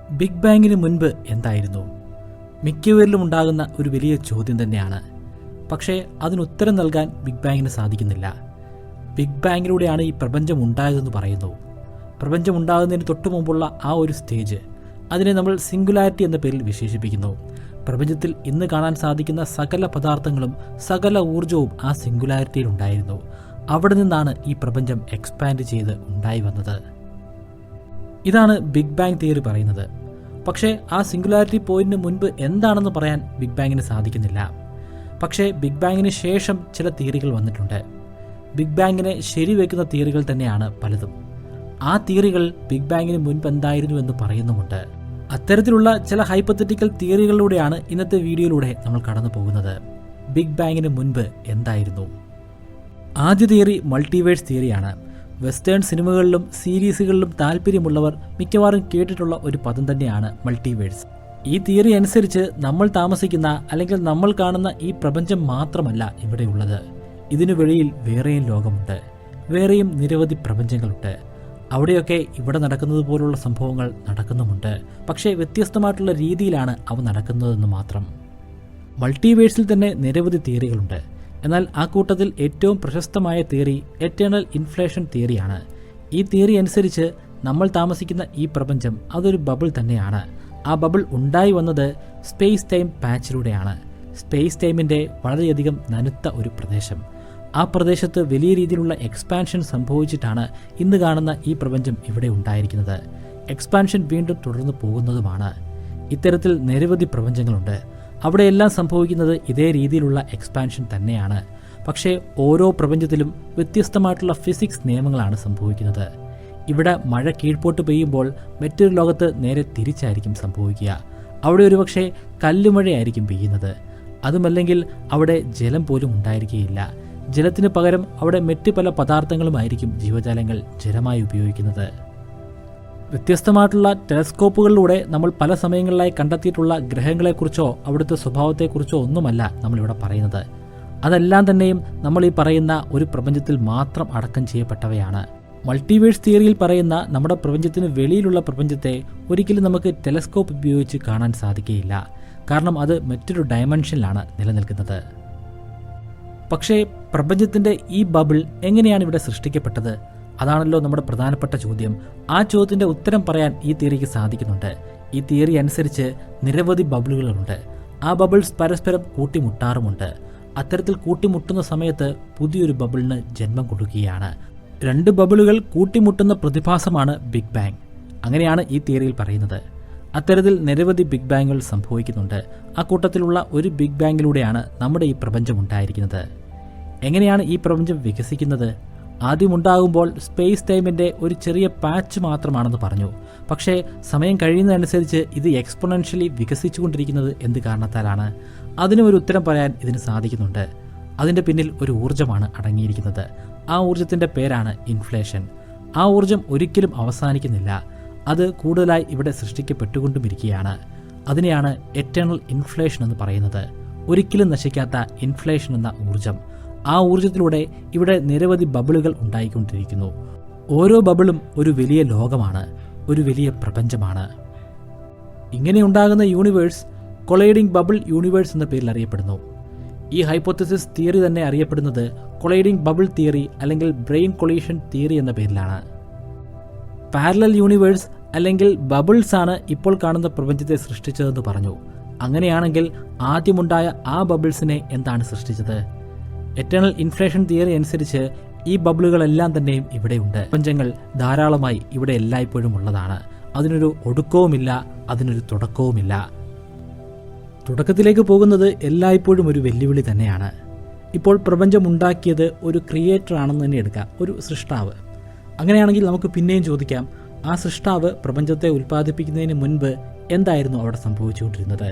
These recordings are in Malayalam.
ബിഗ് ബാങ്ങിന് മുൻപ് എന്തായിരുന്നു? മിക്കവരിലും ഉണ്ടാകുന്ന ഒരു വലിയ ചോദ്യം തന്നെയാണ്. പക്ഷേ അതിനുത്തരം നൽകാൻ ബിഗ് ബാങ്ങിന് സാധിക്കുന്നില്ല. ബിഗ് ബാങ്ങിലൂടെയാണ് ഈ പ്രപഞ്ചം ഉണ്ടായതെന്ന് പറയുന്നു. പ്രപഞ്ചം ഉണ്ടാകുന്നതിന് തൊട്ടു മുമ്പുള്ള ആ ഒരു സ്റ്റേജ്, അതിനെ നമ്മൾ സിംഗുലാരിറ്റി എന്ന പേരിൽ വിശേഷിപ്പിക്കുന്നു. പ്രപഞ്ചത്തിൽ ഇന്ന് കാണാൻ സാധിക്കുന്ന സകല പദാർത്ഥങ്ങളും സകല ഊർജവും ആ സിംഗുലാരിറ്റിയിൽ ഉണ്ടായിരുന്നു. അവിടെ നിന്നാണ് ഈ പ്രപഞ്ചം എക്സ്പാൻഡ് ചെയ്ത് ഉണ്ടായി വന്നത്. ഇതാണ് ബിഗ് ബാങ് തിയറി പറയുന്നത്. പക്ഷേ ആ സിംഗുലാരിറ്റി പോയിന്റിന് മുൻപ് എന്താണെന്ന് പറയാൻ ബിഗ് ബാങ്ങിന് സാധിക്കുന്നില്ല. പക്ഷേ ബിഗ് ബാങ്ങിന് ശേഷം ചില തിയറികൾ വന്നിട്ടുണ്ട്. ബിഗ് ബാങ്ങിനെ ശരിവെക്കുന്ന തിയറികൾ തന്നെയാണ് പലതും. ആ തിയറികൾ ബിഗ് ബാങ്ങിന് മുൻപ് എന്തായിരുന്നു എന്ന് പറയുന്നുമുണ്ട്. അത്തരത്തിലുള്ള ചില ഹൈപ്പത്തറ്റിക്കൽ തിയറികളിലൂടെയാണ് ഇന്നത്തെ വീഡിയോയിലൂടെ നമ്മൾ കടന്നു പോകുന്നത്. ബിഗ് ബാങ്ങിന് മുൻപ് എന്തായിരുന്നു? ആദ്യ തിയറി മൾട്ടിവേഴ്സ് തിയറിയാണ്. വെസ്റ്റേൺ സിനിമകളിലും സീരീസുകളിലും താല്പര്യമുള്ളവർ മിക്കവാറും കേട്ടിട്ടുള്ള ഒരു പദം തന്നെയാണ് മൾട്ടിവേഴ്സ്. ഈ തിയറി അനുസരിച്ച് നമ്മൾ താമസിക്കുന്ന അല്ലെങ്കിൽ നമ്മൾ കാണുന്ന ഈ പ്രപഞ്ചം മാത്രമല്ല ഇവിടെയുള്ളത്. ഇതിനു വെളിയിൽ വേറെയും ലോകമുണ്ട്, വേറെയും നിരവധി പ്രപഞ്ചങ്ങളുണ്ട്. അവിടെയൊക്കെ ഇവിടെ നടക്കുന്നത് പോലുള്ള സംഭവങ്ങൾ നടക്കുന്നുമുണ്ട്. പക്ഷേ വ്യത്യസ്തമായിട്ടുള്ള രീതിയിലാണ് അവ നടക്കുന്നതെന്ന് മാത്രം. മൾട്ടിവേഴ്സിൽ തന്നെ നിരവധി തിയറികളുണ്ട്. എന്നാൽ ആ കൂട്ടത്തിൽ ഏറ്റവും പ്രശസ്തമായ തിയറി എറ്റേണൽ ഇൻഫ്ലേഷൻ തിയറിയാണ്. ഈ തിയറി അനുസരിച്ച് നമ്മൾ താമസിക്കുന്ന ഈ പ്രപഞ്ചം അതൊരു ബബിൾ തന്നെയാണ്. ആ ബബിൾ ഉണ്ടായി വന്നത് സ്പേസ് ടൈം പാച്ചിലൂടെയാണ്. സ്പേസ് ടൈമിൻ്റെ വളരെയധികം നനുത്ത ഒരു പ്രദേശം. ആ പ്രദേശത്ത് വലിയ രീതിയിലുള്ള എക്സ്പാൻഷൻ സംഭവിച്ചിട്ടാണ് ഇന്ന് കാണുന്ന ഈ പ്രപഞ്ചം ഇവിടെ ഉണ്ടായിരിക്കുന്നത്. എക്സ്പാൻഷൻ വീണ്ടും തുടർന്നു പോകുന്നതുമാണ്. ഇത്തരത്തിൽ നിരവധി പ്രപഞ്ചങ്ങളുണ്ട്. അവിടെയെല്ലാം സംഭവിക്കുന്നത് ഇതേ രീതിയിലുള്ള എക്സ്പാൻഷൻ തന്നെയാണ്. പക്ഷേ ഓരോ പ്രപഞ്ചത്തിലും വ്യത്യസ്തമായിട്ടുള്ള ഫിസിക്സ് നിയമങ്ങളാണ് സംഭവിക്കുന്നത്. ഇവിടെ മഴ കീഴ്പോട്ട് പെയ്യുമ്പോൾ മറ്റൊരു ലോകത്ത് നേരെ തിരിച്ചായിരിക്കും സംഭവിക്കുക. അവിടെ ഒരുപക്ഷെ കല്ലുമഴയായിരിക്കും പെയ്യുന്നത്. അതുമല്ലെങ്കിൽ അവിടെ ജലം പോലും ഉണ്ടായിരിക്കുകയില്ല. ജലത്തിന് പകരം അവിടെ മറ്റ് പല പദാർത്ഥങ്ങളുമായിരിക്കും ജീവജാലങ്ങൾ ജലമായി ഉപയോഗിക്കുന്നത്. വ്യത്യസ്തമായിട്ടുള്ള ടെലസ്കോപ്പുകളിലൂടെ നമ്മൾ പല സമയങ്ങളിലായി കണ്ടെത്തിയിട്ടുള്ള ഗ്രഹങ്ങളെക്കുറിച്ചോ അവിടുത്തെ സ്വഭാവത്തെക്കുറിച്ചോ ഒന്നുമല്ല നമ്മളിവിടെ പറയുന്നത്. അതെല്ലാം തന്നെയും നമ്മൾ ഈ പറയുന്ന ഒരു പ്രപഞ്ചത്തിൽ മാത്രം അടക്കം ചെയ്യപ്പെട്ടവയാണ്. മൾട്ടിവേഴ്സ് തിയറിയിൽ പറയുന്ന നമ്മുടെ പ്രപഞ്ചത്തിന് വെളിയിലുള്ള പ്രപഞ്ചത്തെ ഒരിക്കലും നമുക്ക് ടെലസ്കോപ്പ് ഉപയോഗിച്ച് കാണാൻ സാധിക്കുകയില്ല. കാരണം അത് മറ്റൊരു ഡയമെൻഷനിലാണ് നിലനിൽക്കുന്നത്. പക്ഷേ പ്രപഞ്ചത്തിൻ്റെ ഈ ബബിൾ എങ്ങനെയാണ് ഇവിടെ സൃഷ്ടിക്കപ്പെട്ടത്? അതാണല്ലോ നമ്മുടെ പ്രധാനപ്പെട്ട ചോദ്യം. ആ ചോദ്യത്തിൻ്റെ ഉത്തരം പറയാൻ ഈ തിയറിക്ക് സാധിക്കുന്നുണ്ട്. ഈ തിയറി അനുസരിച്ച് നിരവധി ബബിളുകളുണ്ട്. ആ ബബിൾസ് പരസ്പരം കൂട്ടിമുട്ടാറുമുണ്ട്. അത്തരത്തിൽ കൂട്ടിമുട്ടുന്ന സമയത്ത് പുതിയൊരു ബബിളിന് ജന്മം കൊടുക്കുകയാണ്. രണ്ട് ബബിളുകൾ കൂട്ടിമുട്ടുന്ന പ്രതിഭാസമാണ് ബിഗ് ബാങ്. അങ്ങനെയാണ് ഈ തിയറിയിൽ പറയുന്നത്. അത്തരത്തിൽ നിരവധി ബിഗ് ബാങ്ങുകൾ സംഭവിക്കുന്നുണ്ട്. ആ കൂട്ടത്തിലുള്ള ഒരു ബിഗ് ബാങ്ങിലൂടെയാണ് നമ്മുടെ ഈ പ്രപഞ്ചം ഉണ്ടായിരിക്കുന്നത്. എങ്ങനെയാണ് ഈ പ്രപഞ്ചം വികസിക്കുന്നത്? ആദ്യമുണ്ടാകുമ്പോൾ സ്പേസ് ടൈമിൻ്റെ ഒരു ചെറിയ പാച്ച് മാത്രമാണെന്ന് പറഞ്ഞു. പക്ഷേ സമയം കഴിയുന്നതനുസരിച്ച് ഇത് എക്സ്പൊണൻഷ്യലി വികസിച്ചുകൊണ്ടിരിക്കുന്നത് എന്ത് കാരണത്താലാണ്? അതിന് ഒരു ഉത്തരം പറയാൻ ഇതിന് സാധിക്കുന്നുണ്ട്. അതിൻ്റെ പിന്നിൽ ഒരു ഊർജ്ജമാണ് അടങ്ങിയിരിക്കുന്നത്. ആ ഊർജ്ജത്തിൻ്റെ പേരാണ് ഇൻഫ്ലേഷൻ. ആ ഊർജ്ജം ഒരിക്കലും അവസാനിക്കുന്നില്ല. അത് കൂടുതലായി ഇവിടെ സൃഷ്ടിക്കപ്പെട്ടുകൊണ്ടുമിരിക്കുകയാണ്. അതിനെയാണ് എറ്റേണൽ ഇൻഫ്ലേഷൻ എന്ന് പറയുന്നത്. ഒരിക്കലും നശിക്കാത്ത ഇൻഫ്ലേഷൻ എന്ന ഊർജ്ജം. ആ ഊർജ്ജത്തിലൂടെ ഇവിടെ നിരവധി ബബിളുകൾ ഉണ്ടായിക്കൊണ്ടിരിക്കുന്നു. ഓരോ ബബിളും ഒരു വലിയ ലോകമാണ്, ഒരു വലിയ പ്രപഞ്ചമാണ്. ഇങ്ങനെ ഉണ്ടാകുന്ന യൂണിവേഴ്സ് കൊളൈഡിംഗ് ബബിൾ യൂണിവേഴ്സ് എന്ന പേരിൽ അറിയപ്പെടുന്നു. ഈ ഹൈപ്പോത്തസിസ് തിയറി തന്നെ അറിയപ്പെടുന്നത് കൊളൈഡിംഗ് ബബിൾ തിയറി അല്ലെങ്കിൽ ബ്രെയിൻ കൊളീഷൻ തിയറി എന്ന പേരിലാണ്. പാരലൽ യൂണിവേഴ്സ് അല്ലെങ്കിൽ ബബിൾസ് ആണ് ഇപ്പോൾ കാണുന്ന പ്രപഞ്ചത്തെ സൃഷ്ടിച്ചതെന്ന് പറഞ്ഞു. അങ്ങനെയാണെങ്കിൽ ആദ്യമുണ്ടായ ആ ബബിൾസിനെ എന്താണ് സൃഷ്ടിച്ചത്? എറ്റേണൽ ഇൻഫ്ലേഷൻ തിയറി അനുസരിച്ച് ഈ ബബിളുകളെല്ലാം തന്നെയും ഇവിടെയുണ്ട്. പ്രപഞ്ചങ്ങൾ ധാരാളമായി ഇവിടെ എല്ലായ്പ്പോഴും ഉള്ളതാണ്. അതിനൊരു ഒടുക്കവുമില്ല, അതിനൊരു തുടക്കവുമില്ല. തുടക്കത്തിലേക്ക് പോകുന്നത് എല്ലായ്പ്പോഴും ഒരു വെല്ലുവിളി തന്നെയാണ്. ഇപ്പോൾ പ്രപഞ്ചം ഉണ്ടാക്കിയത് ഒരു ക്രിയേറ്റർ ആണെന്ന് തന്നെ എടുക്കാം, ഒരു സൃഷ്ടാവ്. അങ്ങനെയാണെങ്കിൽ നമുക്ക് പിന്നെയും ചോദിക്കാം, ആ സൃഷ്ടാവ് പ്രപഞ്ചത്തെ ഉൽപ്പാദിപ്പിക്കുന്നതിന് മുൻപ് എന്തായിരുന്നു അവിടെ സംഭവിച്ചുകൊണ്ടിരുന്നത്?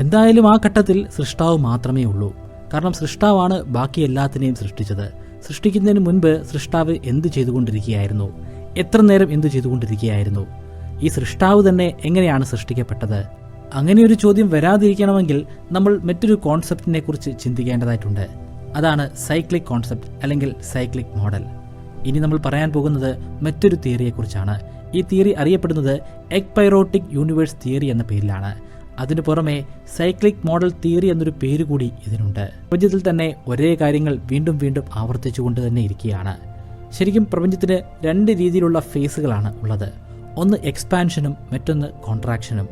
എന്തായാലും ആ ഘട്ടത്തിൽ സൃഷ്ടാവ് മാത്രമേ ഉള്ളൂ. കാരണം സൃഷ്ടാവാണ് ബാക്കി എല്ലാത്തിനെയും സൃഷ്ടിച്ചത്. സൃഷ്ടിക്കുന്നതിന് മുൻപ് സൃഷ്ടാവ് എന്ത് ചെയ്തുകൊണ്ടിരിക്കുകയായിരുന്നു? എത്ര നേരം എന്ത് ചെയ്തുകൊണ്ടിരിക്കുകയായിരുന്നു? ഈ സൃഷ്ടാവ് തന്നെ എങ്ങനെയാണ് സൃഷ്ടിക്കപ്പെട്ടത്? അങ്ങനെയൊരു ചോദ്യം വരാതിരിക്കണമെങ്കിൽ നമ്മൾ മറ്റൊരു കോൺസെപ്റ്റിനെ കുറിച്ച് ചിന്തിക്കേണ്ടതായിട്ടുണ്ട്. അതാണ് സൈക്ലിക് കോൺസെപ്റ്റ് അല്ലെങ്കിൽ സൈക്ലിക് മോഡൽ. ഇനി നമ്മൾ പറയാൻ പോകുന്നത് മറ്റൊരു തിയറിയെക്കുറിച്ചാണ്. ഈ തിയറി അറിയപ്പെടുന്നത് എക്പൈറോട്ടിക് യൂണിവേഴ്സ് തിയറി എന്ന പേരിലാണ്. അതിനു പുറമെ സൈക്ലിക് മോഡൽ തിയറി എന്നൊരു പേര് കൂടി ഇതിനുണ്ട്. പ്രപഞ്ചത്തിൽ തന്നെ ഒരേ കാര്യങ്ങൾ വീണ്ടും വീണ്ടും ആവർത്തിച്ചുകൊണ്ട് തന്നെ ഇരിക്കുകയാണ്. ശരിക്കും പ്രപഞ്ചത്തിന് രണ്ട് രീതിയിലുള്ള ഫേസുകളാണ് ഉള്ളത്. ഒന്ന് എക്സ്പാൻഷനും മറ്റൊന്ന് കോൺട്രാക്ഷനും.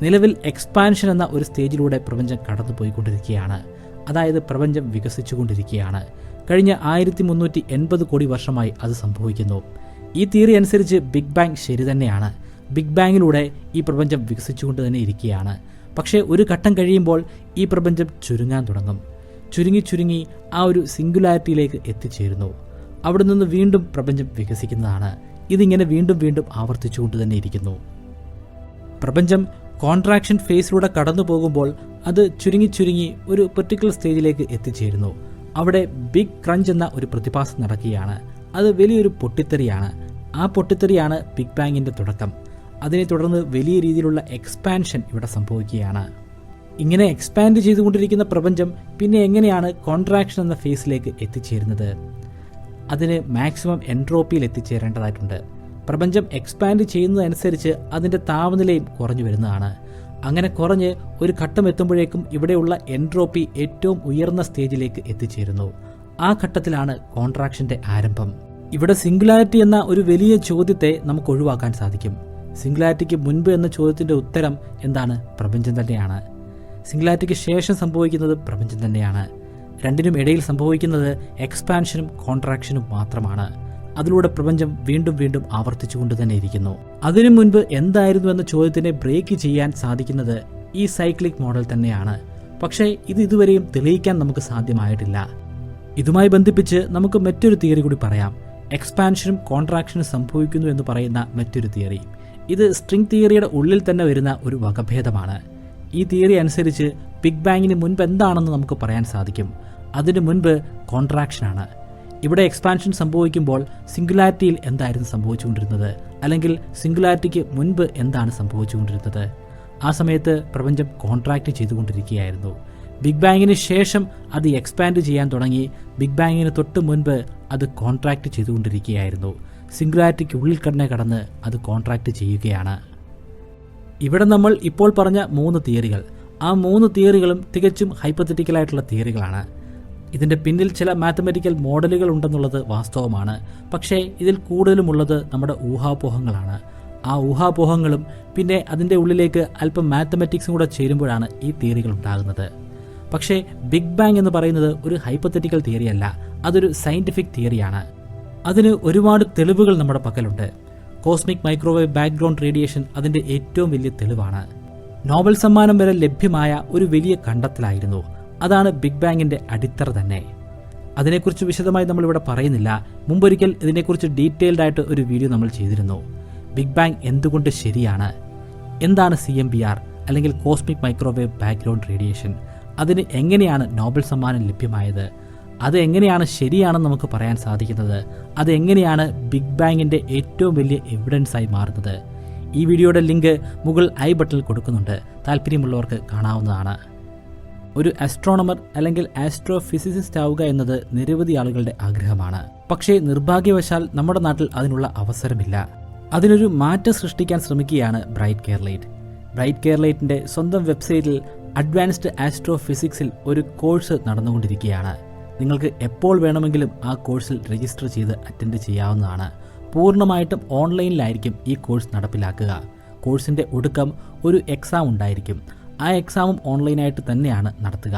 നിലവിൽ എക്സ്പാൻഷൻ എന്ന ഒരു സ്റ്റേജിലൂടെ പ്രപഞ്ചം കടന്നുപോയിക്കൊണ്ടിരിക്കുകയാണ്. അതായത് പ്രപഞ്ചം വികസിച്ചുകൊണ്ടിരിക്കുകയാണ്. കഴിഞ്ഞ 1380 കോടി വർഷമായി അത് സംഭവിക്കുന്നു. ഈ തിയറി അനുസരിച്ച് ബിഗ് ബാങ് ശരി തന്നെയാണ്. ബിഗ് ബാങ്ങിലൂടെ ഈ പ്രപഞ്ചം വികസിച്ചുകൊണ്ട് തന്നെ ഇരിക്കുകയാണ്. പക്ഷേ ഒരു ഘട്ടം കഴിയുമ്പോൾ ഈ പ്രപഞ്ചം ചുരുങ്ങാൻ തുടങ്ങും. ചുരുങ്ങി ആ ഒരു സിംഗുലാരിറ്റിയിലേക്ക് എത്തിച്ചേരുന്നു. അവിടെ നിന്ന് വീണ്ടും പ്രപഞ്ചം വികസിക്കുന്നതാണ്. ഇതിങ്ങനെ വീണ്ടും വീണ്ടും ആവർത്തിച്ചുകൊണ്ട് തന്നെ ഇരിക്കുന്നു. പ്രപഞ്ചം കോൺട്രാക്ഷൻ ഫേസിലൂടെ കടന്നു പോകുമ്പോൾ അത് ചുരുങ്ങി ഒരു പെർട്ടിക്കുലർ സ്റ്റേജിലേക്ക് എത്തിച്ചേരുന്നു. അവിടെ ബിഗ് ക്രഞ്ച് എന്ന ഒരു പ്രതിഭാസം നടക്കുകയാണ്. അത് വലിയൊരു പൊട്ടിത്തെറിയാണ്. ആ പൊട്ടിത്തെറിയാണ് ബിഗ് ബാങ്ങിൻ്റെ തുടക്കം. അതിനെ തുടർന്ന് വലിയ രീതിയിലുള്ള എക്സ്പാൻഷൻ ഇവിടെ സംഭവിക്കുകയാണ്. ഇങ്ങനെ എക്സ്പാൻഡ് ചെയ്തുകൊണ്ടിരിക്കുന്ന പ്രപഞ്ചം പിന്നെ എങ്ങനെയാണ് കോൺട്രാക്ഷൻ എന്ന ഫേസിലേക്ക് എത്തിച്ചേരുന്നത്? അതിന് മാക്സിമം എൻട്രോപ്പിയിൽ എത്തിച്ചേരേണ്ടതായിട്ടുണ്ട്. പ്രപഞ്ചം എക്സ്പാൻഡ് ചെയ്യുന്നതനുസരിച്ച് അതിൻ്റെ താപനിലയും കുറഞ്ഞു വരുന്നതാണ്. അങ്ങനെ കുറഞ്ഞ് ഒരു ഘട്ടം എത്തുമ്പോഴേക്കും ഇവിടെയുള്ള എൻട്രോപ്പി ഏറ്റവും ഉയർന്ന സ്റ്റേജിലേക്ക് എത്തിച്ചേരുന്നു. ആ ഘട്ടത്തിലാണ് കോൺട്രാക്ഷൻ്റെ ആരംഭം. ഇവിടെ സിംഗുലാരിറ്റി എന്ന ഒരു വലിയ ചോദ്യത്തെ നമുക്ക് ഒഴിവാക്കാൻ സാധിക്കും. സിംഗുലാരിറ്റിക്ക് മുൻപ് എന്ന ചോദ്യത്തിൻ്റെ ഉത്തരം എന്താണ്? പ്രപഞ്ചം തന്നെയാണ്. സിംഗുലാരിറ്റിക്ക് ശേഷം സംഭവിക്കുന്നത് പ്രപഞ്ചം തന്നെയാണ്. രണ്ടിനും ഇടയിൽ സംഭവിക്കുന്നത് എക്സ്പാൻഷനും കോൺട്രാക്ഷനും മാത്രമാണ്. അതിലൂടെ പ്രപഞ്ചം വീണ്ടും വീണ്ടും ആവർത്തിച്ചുകൊണ്ട് തന്നെ ഇരിക്കുന്നു. അതിനു മുൻപ് എന്തായിരുന്നു എന്ന ചോദ്യത്തിനെ ബ്രേക്ക് ചെയ്യാൻ സാധിക്കുന്നത് ഈ സൈക്ലിക് മോഡൽ തന്നെയാണ്. പക്ഷേ ഇത് ഇതുവരെയും തെളിയിക്കാൻ നമുക്ക് സാധ്യമായിട്ടില്ല. ഇതുമായി ബന്ധിപ്പിച്ച് നമുക്ക് മറ്റൊരു തിയറി കൂടി പറയാം. എക്സ്പാൻഷനും കോൺട്രാക്ഷനും സംഭവിക്കുന്നു എന്ന് പറയുന്ന മറ്റൊരു തിയറി. ഇത് സ്ട്രിംഗ് തിയറിയുടെ ഉള്ളിൽ തന്നെ വരുന്ന ഒരു വകഭേദമാണ്. ഈ തിയറി അനുസരിച്ച് ബിഗ് ബാങ്ങിന് മുൻപ് എന്താണെന്ന് നമുക്ക് പറയാൻ സാധിക്കും. അതിനു മുൻപ് കോൺട്രാക്ഷനാണ്. ഇവിടെ എക്സ്പാൻഷൻ സംഭവിക്കുമ്പോൾ സിംഗുലാരിറ്റിയിൽ എന്തായിരുന്നു സംഭവിച്ചുകൊണ്ടിരുന്നത്? അല്ലെങ്കിൽ സിംഗുലാരിറ്റിക്ക് മുൻപ് എന്താണ് സംഭവിച്ചുകൊണ്ടിരുന്നത്? ആ സമയത്ത് പ്രപഞ്ചം കോൺട്രാക്റ്റ് ചെയ്തുകൊണ്ടിരിക്കുകയായിരുന്നു. ബിഗ് ബാങ്ങിന് ശേഷം അത് എക്സ്പാൻഡ് ചെയ്യാൻ തുടങ്ങി. ബിഗ് ബാങ്ങിന് തൊട്ട് മുൻപ് അത് കോൺട്രാക്റ്റ് ചെയ്തുകൊണ്ടിരിക്കുകയായിരുന്നു. സിംഗുലാരിറ്റിക്ക് ഉള്ളിൽ തന്നെ കടന്ന് അത് കോൺട്രാക്റ്റ് ചെയ്യുകയാണ്. ഇവിടെ നമ്മൾ ഇപ്പോൾ പറഞ്ഞ 3 തിയറികൾ, ആ 3 തിയറികളും തികച്ചും ഹൈപ്പത്തറ്റിക്കലായിട്ടുള്ള തിയറികളാണ്. ഇതിൻ്റെ പിന്നിൽ ചില മാത്തമാറ്റിക്കൽ മോഡലുകൾ ഉണ്ടെന്നുള്ളത് വാസ്തവമാണ്. പക്ഷേ ഇതിൽ കൂടുതലുമുള്ളത് നമ്മുടെ ഊഹാപോഹങ്ങളാണ്. ആ ഊഹാപോഹങ്ങളും പിന്നെ അതിൻ്റെ ഉള്ളിലേക്ക് അല്പം മാത്തമാറ്റിക്സും കൂടെ ചേരുമ്പോഴാണ് ഈ തിയറികൾ ഉണ്ടാകുന്നത്. പക്ഷേ ബിഗ് ബാങ് എന്ന് പറയുന്നത് ഒരു ഹൈപ്പത്തറ്റിക്കൽ തിയറിയല്ല, അതൊരു സയൻറ്റിഫിക് തിയറിയാണ്. അതിന് ഒരുപാട് തെളിവുകൾ നമ്മുടെ പക്കലുണ്ട്. കോസ്മിക് മൈക്രോവേവ് ബാക്ക്ഗ്രൗണ്ട് റേഡിയേഷൻ അതിൻ്റെ ഏറ്റവും വലിയ തെളിവാണ്. നോബൽ സമ്മാനം വരെ ലഭ്യമായ ഒരു വലിയ കണ്ടെത്തലായിരുന്നു. അതാണ് ബിഗ് ബാങ്ങിൻ്റെ അടിത്തറ തന്നെ. അതിനെക്കുറിച്ച് വിശദമായി നമ്മളിവിടെ പറയുന്നില്ല. മുമ്പൊരിക്കൽ ഇതിനെക്കുറിച്ച് ഡീറ്റെയിൽഡ് ആയിട്ട് ഒരു വീഡിയോ നമ്മൾ ചെയ്തിരുന്നു. ബിഗ് ബാങ് എന്തുകൊണ്ട് ശരിയാണ്, എന്താണ് CMBR അല്ലെങ്കിൽ കോസ്മിക് മൈക്രോവേവ് ബാക്ക്ഗ്രൗണ്ട് റേഡിയേഷൻ, അതിന് എങ്ങനെയാണ് നോബൽ സമ്മാനം ലഭ്യമായത്, അത് എങ്ങനെയാണ് ശരിയാണെന്ന് നമുക്ക് പറയാൻ സാധിക്കുന്നത്, അത് എങ്ങനെയാണ് ബിഗ് ബാങ്ങിൻ്റെ ഏറ്റവും വലിയ എവിഡൻസായി മാറുന്നത്. ഈ വീഡിയോയുടെ ലിങ്ക് മുകളിൽ ഐ ബട്ടണിൽ കൊടുക്കുന്നുണ്ട്. താല്പര്യമുള്ളവർക്ക് കാണാവുന്നതാണ്. ഒരു ആസ്ട്രോണമർ അല്ലെങ്കിൽ ആസ്ട്രോഫിസിസിസ്റ്റ് ആവുക എന്നത് നിരവധി ആളുകളുടെ ആഗ്രഹമാണ്. പക്ഷേ നിർഭാഗ്യവശാൽ നമ്മുടെ നാട്ടിൽ അതിനുള്ള അവസരമില്ല. അതിനൊരു മാറ്റം സൃഷ്ടിക്കാൻ ശ്രമിക്കുകയാണ് ബ്രൈറ്റ് കേരളൈറ്റ്. ബ്രൈറ്റ് കേരളൈറ്റിൻ്റെ സ്വന്തം വെബ്സൈറ്റിൽ അഡ്വാൻസ്ഡ് ആസ്ട്രോഫിസിക്സിൽ ഒരു കോഴ്സ് നടന്നുകൊണ്ടിരിക്കുകയാണ്. നിങ്ങൾക്ക് എപ്പോൾ വേണമെങ്കിലും ആ കോഴ്സിൽ രജിസ്റ്റർ ചെയ്ത് അറ്റൻഡ് ചെയ്യാവുന്നതാണ്. പൂർണ്ണമായിട്ടും ഓൺലൈനിലായിരിക്കും ഈ കോഴ്സ് നടപ്പിലാക്കുക. കോഴ്സിൻ്റെ ഒടുക്കം ഒരു എക്സാം ഉണ്ടായിരിക്കും. ആ എക്സാമും ഓൺലൈനായിട്ട് തന്നെയാണ് നടത്തുക.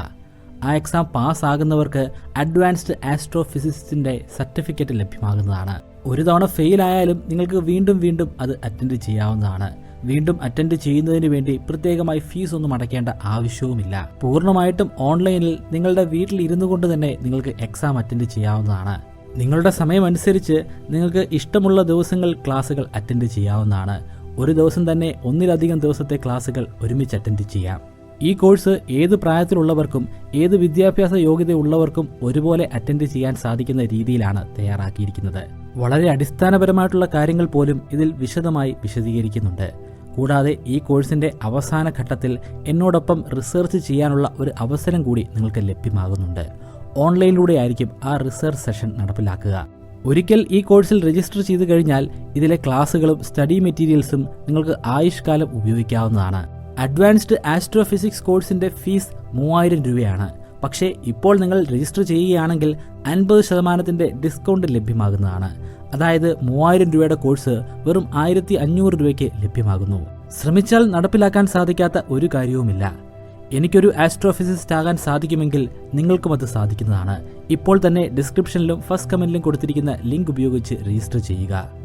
ആ എക്സാം പാസ്സാകുന്നവർക്ക് അഡ്വാൻസ്ഡ് ആസ്ട്രോഫിസിക്സിൻ്റെ സർട്ടിഫിക്കറ്റ് ലഭ്യമാകുന്നതാണ്. ഒരു തവണ ഫെയിൽ ആയാലും നിങ്ങൾക്ക് വീണ്ടും വീണ്ടും അത് അറ്റൻഡ് ചെയ്യാവുന്നതാണ്. വീണ്ടും അറ്റൻഡ് ചെയ്യുന്നതിന് വേണ്ടി പ്രത്യേകമായി ഫീസ് ഒന്നും അടയ്ക്കേണ്ട ആവശ്യവുമില്ല. പൂർണ്ണമായിട്ടും ഓൺലൈനിൽ നിങ്ങളുടെ വീട്ടിൽ ഇരുന്നു കൊണ്ട് തന്നെ നിങ്ങൾക്ക് എക്സാം അറ്റൻഡ് ചെയ്യാവുന്നതാണ്. നിങ്ങളുടെ സമയമനുസരിച്ച് നിങ്ങൾക്ക് ഇഷ്ടമുള്ള ദിവസങ്ങൾ ക്ലാസ്സുകൾ അറ്റൻഡ് ചെയ്യാവുന്നതാണ്. ഒരു ദിവസം തന്നെ ഒന്നിലധികം ദിവസത്തെ ക്ലാസ്സുകൾ ഒരുമിച്ച് അറ്റൻഡ് ചെയ്യാം. ഈ കോഴ്സ് ഏത് പ്രായത്തിലുള്ളവർക്കും ഏത് വിദ്യാഭ്യാസ യോഗ്യതയുള്ളവർക്കും ഒരുപോലെ അറ്റൻഡ് ചെയ്യാൻ സാധിക്കുന്ന രീതിയിലാണ് തയ്യാറാക്കിയിരിക്കുന്നത്. വളരെ അടിസ്ഥാനപരമായിട്ടുള്ള കാര്യങ്ങൾ പോലും ഇതിൽ വിശദമായി വിശദീകരിക്കുന്നുണ്ട്. കൂടാതെ ഈ കോഴ്സിൻ്റെ അവസാന ഘട്ടത്തിൽ എന്നോടൊപ്പം റിസർച്ച് ചെയ്യാനുള്ള ഒരു അവസരം കൂടി നിങ്ങൾക്ക് ലഭ്യമാകുന്നുണ്ട്. ഓൺലൈനിലൂടെ ആയിരിക്കും ആ റിസർച്ച് സെഷൻ നടപ്പിലാക്കുക. ഒരിക്കൽ ഈ കോഴ്സിൽ രജിസ്റ്റർ ചെയ്തു കഴിഞ്ഞാൽ ഇതിലെ ക്ലാസ്സുകളും സ്റ്റഡി മെറ്റീരിയൽസും നിങ്ങൾക്ക് ആയുഷ്കാലം ഉപയോഗിക്കാവുന്നതാണ്. അഡ്വാൻസ്ഡ് ആസ്ട്രോഫിസിക്സ് കോഴ്സിന്റെ ഫീസ് 3000 രൂപയാണ്. പക്ഷേ ഇപ്പോൾ നിങ്ങൾ രജിസ്റ്റർ ചെയ്യുകയാണെങ്കിൽ 50% ഡിസ്കൗണ്ട് ലഭ്യമാകുന്നതാണ്. അതായത് 3000 രൂപയുടെ കോഴ്സ് വെറും 1500 രൂപയ്ക്ക് ലഭ്യമാകുന്നു. ശ്രമിച്ചാൽ നടപ്പിലാക്കാൻ സാധിക്കാത്ത ഒരു കാര്യവുമില്ല. എനിക്കൊരു ആസ്ട്രോഫിസിസ്റ്റ് ആകാൻ സാധിക്കുമെങ്കിൽ നിങ്ങൾക്കും അത് സാധിക്കുന്നതാണ്. ഇപ്പോൾ തന്നെ ഡിസ്ക്രിപ്ഷനിലും ഫസ്റ്റ് കമന്റിലും കൊടുത്തിരിക്കുന്ന ലിങ്ക് ഉപയോഗിച്ച് രജിസ്റ്റർ ചെയ്യുക.